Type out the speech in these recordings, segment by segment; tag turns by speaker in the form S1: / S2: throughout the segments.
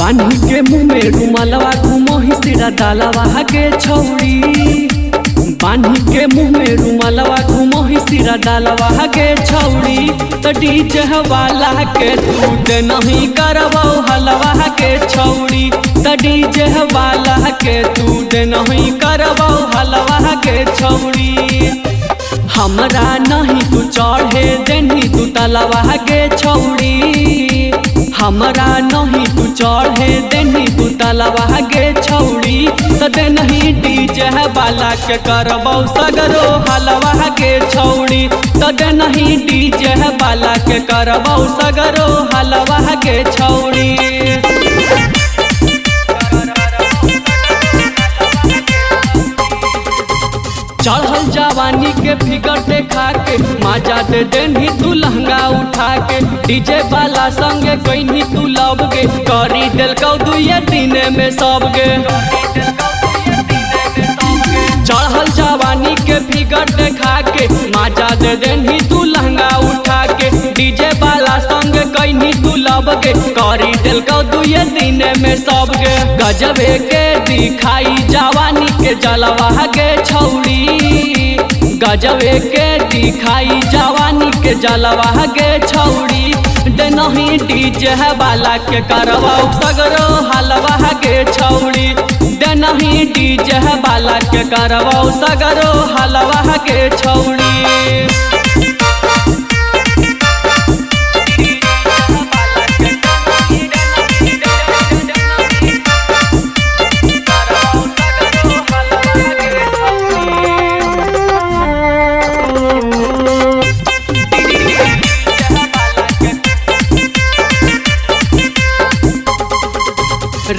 S1: बानी के मुँह में रुमालवा घूमो ही सिरा डालवा के छौड़ी। बानी के मुँह में रुमालवा घूमो ही सिरा डालवा के छौड़ी। तो डीजे वाला के तू दे नहीं करबो हलवा के छौड़ी। तो डीजे वाला के तू दे नहीं करबो हलवा के छौड़ी। हमरा नहीं तू चढ़े देनी तू तलवा के छौड़ी। हमरा नहीं तू चढ़े देनी तू तलवा के छौड़ी। तो दे नहीं डीजे वाला के करबो सगरो हलवा के छौड़ी। तो दे नहीं डीजे वाला के करबो सगरो हलवा के छौड़ी। चढ़ल जवानी के फिगर देखा के मजा दे देनी तू लहंगा उठा के। डीजे वाला संगे कहीं तू लब गे करी दिल कौ दुए दिन में सब गे। चढ़ल जवानी के फिगर देखा के मजा दे देनी तू लहंगा उठा के। डीजे वाला संगे कहीं तू लब गे करी दिल कौ दुए दिन में सब गे। गजबे के दिखाई जवानी के जलवा के छौड़ी। गजबे के दिखाई जवानी के जलवा के छौड़ी। दे नहीं डीजे वाला के करबो सगरो हलवा के छौड़ी। दे नहीं डीजे वाला के करबो सगरो हलवा के छौड़ी।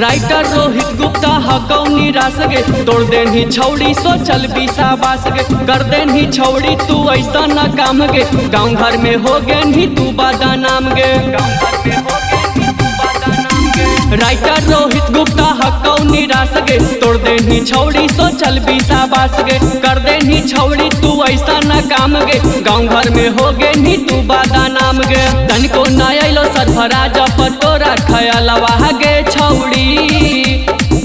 S1: राइटर रोहित गुप्ता हकौनी रास गे तोड़ देनी छौड़ी सोचल बीसा बास गे। कर देनी छौड़ी तू ऐसा न काम गे गाँव घर में हो गे नहीं तू बादा नाम गे। राइटर रोहित गुप्ता हकौनी रास गे तोड़ देनी छौड़ी सोचल बीसा बास गे। कर देनी छौड़ी तू ऐसा न काम गे गाँव घर में हो गे नहीं तू बादा नाम गे। तनिको न अलो सरफराज पतोरा खयलवा गे छौड़ी।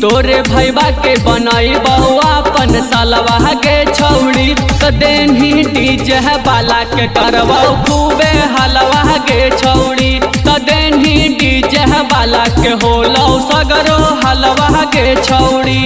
S1: तोरे भैबा के बनाई बहुआ अपन सालवा के छौड़ी। तो देनी डीजे वाला के करबो खूबे हलवा के छौड़ी। तो देनी डीजे वाला के होलो सगरो हलवा के छौड़ी।